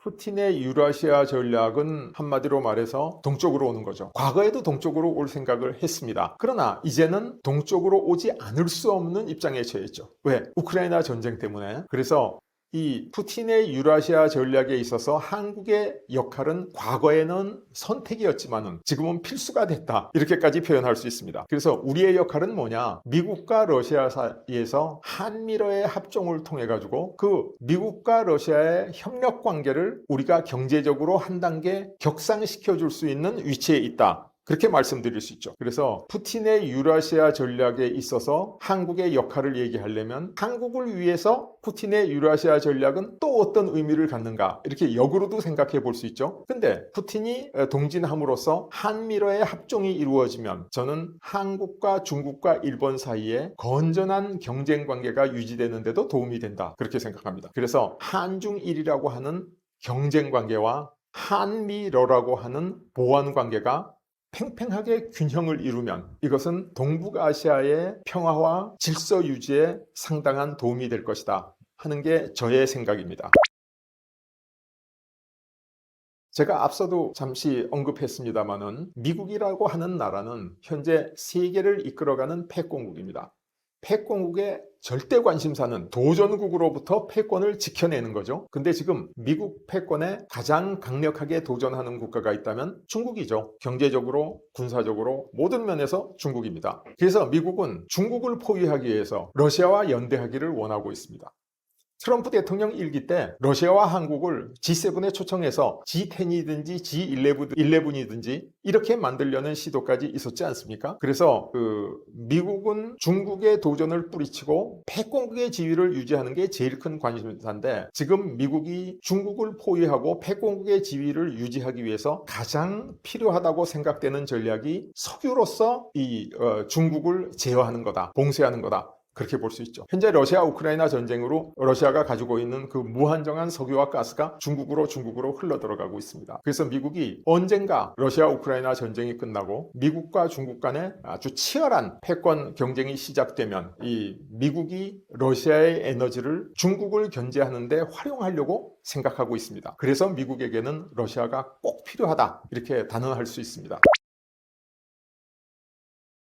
Speaker 1: 푸틴의 유라시아 전략은 한마디로 말해서 동쪽으로 오는 거죠. 과거에도 동쪽으로 올 생각을 했습니다. 그러나 이제는 동쪽으로 오지 않을 수 없는 입장에 처했죠. 왜? 우크라이나 전쟁 때문에. 그래서 이 푸틴의 유라시아 전략에 있어서 한국의 역할은 과거에는 선택이었지만은 지금은 필수가 됐다 이렇게까지 표현할 수 있습니다. 그래서 우리의 역할은 뭐냐? 미국과 러시아 사이에서 한미러의 합종을 통해 가지고 그 미국과 러시아의 협력 관계를 우리가 경제적으로 한 단계 격상시켜 줄 수 있는 위치에 있다. 그렇게 말씀드릴 수 있죠. 그래서 푸틴의 유라시아 전략에 있어서 한국의 역할을 얘기하려면 한국을 위해서 푸틴의 유라시아 전략은 또 어떤 의미를 갖는가 이렇게 역으로도 생각해 볼 수 있죠. 근데 푸틴이 동진함으로써 한미러의 합종이 이루어지면 저는 한국과 중국과 일본 사이에 건전한 경쟁 관계가 유지되는 데도 도움이 된다 그렇게 생각합니다. 그래서 한중일이라고 하는 경쟁 관계와 한미러라고 하는 보완 관계가 팽팽하게 균형을 이루면 이것은 동북아시아의 평화와 질서 유지에 상당한 도움이 될 것이다 하는 게 저의 생각입니다. 제가 앞서도 잠시 언급했습니다마는 미국이라고 하는 나라는 현재 세계를 이끌어가는 패권국입니다. 패권국의 절대 관심사는 도전국으로부터 패권을 지켜내는 거죠. 근데 지금 미국 패권에 가장 강력하게 도전하는 국가가 있다면 중국이죠. 경제적으로, 군사적으로 모든 면에서 중국입니다. 그래서 미국은 중국을 포위하기 위해서 러시아와 연대하기를 원하고 있습니다. 트럼프 대통령 일기 때 러시아와 한국을 G7에 초청해서 G10이든지 G11이든지 이렇게 만들려는 시도까지 있었지 않습니까? 그래서 미국은 중국의 도전을 뿌리치고 패권국의 지위를 유지하는 게 제일 큰 관심사인데 지금 미국이 중국을 포위하고 패권국의 지위를 유지하기 위해서 가장 필요하다고 생각되는 전략이 석유로서 중국을 제어하는 거다, 봉쇄하는 거다. 그렇게 볼 수 있죠. 현재 러시아 우크라이나 전쟁으로 러시아가 가지고 있는 그 무한정한 석유와 가스가 중국으로 흘러 들어가고 있습니다. 그래서 미국이 언젠가 러시아 우크라이나 전쟁이 끝나고 미국과 중국 간에 아주 치열한 패권 경쟁이 시작되면 이 미국이 러시아의 에너지를 중국을 견제하는 데 활용하려고 생각하고 있습니다. 그래서 미국에게는 러시아가 꼭 필요하다 이렇게 단언할 수 있습니다.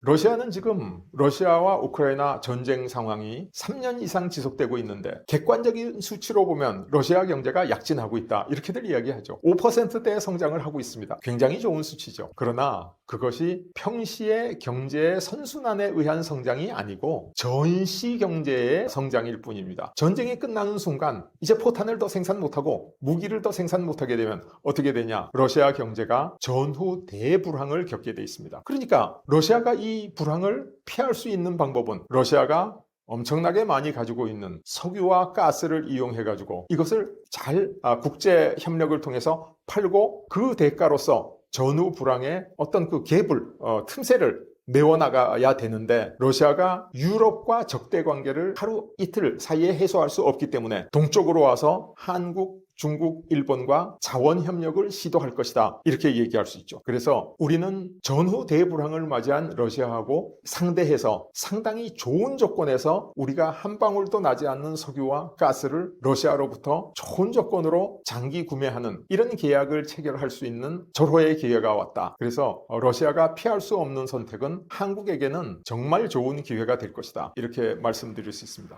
Speaker 1: 러시아는 지금 러시아와 우크라이나 전쟁 상황이 3년 이상 지속되고 있는데 객관적인 수치로 보면 러시아 경제가 약진하고 있다 이렇게들 이야기하죠. 5%대의 성장을 하고 있습니다. 굉장히 좋은 수치죠. 그러나 그것이 평시의 경제의 선순환에 의한 성장이 아니고 전시 경제의 성장일 뿐입니다. 전쟁이 끝나는 순간 이제 포탄을 더 생산 못하고 무기를 더 생산 못하게 되면 어떻게 되냐? 러시아 경제가 전후 대불황을 겪게 돼 있습니다. 그러니까 러시아가 이 불황을 피할 수 있는 방법은 러시아가 엄청나게 많이 가지고 있는 석유와 가스를 이용해 가지고 이것을 잘 국제 협력을 통해서 팔고 그 대가로서 전후 불황의 어떤 그 갭을 틈새를 메워나가야 되는데 러시아가 유럽과 적대 관계를 하루 이틀 사이에 해소할 수 없기 때문에 동쪽으로 와서 한국, 중국, 일본과 자원 협력을 시도할 것이다. 이렇게 얘기할 수 있죠. 그래서 우리는 전후 대불황을 맞이한 러시아하고 상대해서 상당히 좋은 조건에서 우리가 한 방울도 나지 않는 석유와 가스를 러시아로부터 좋은 조건으로 장기 구매하는 이런 계약을 체결할 수 있는 절호의 기회가 왔다. 그래서 러시아가 피할 수 없는 선택은 한국에게는 정말 좋은 기회가 될 것이다. 이렇게 말씀드릴 수 있습니다.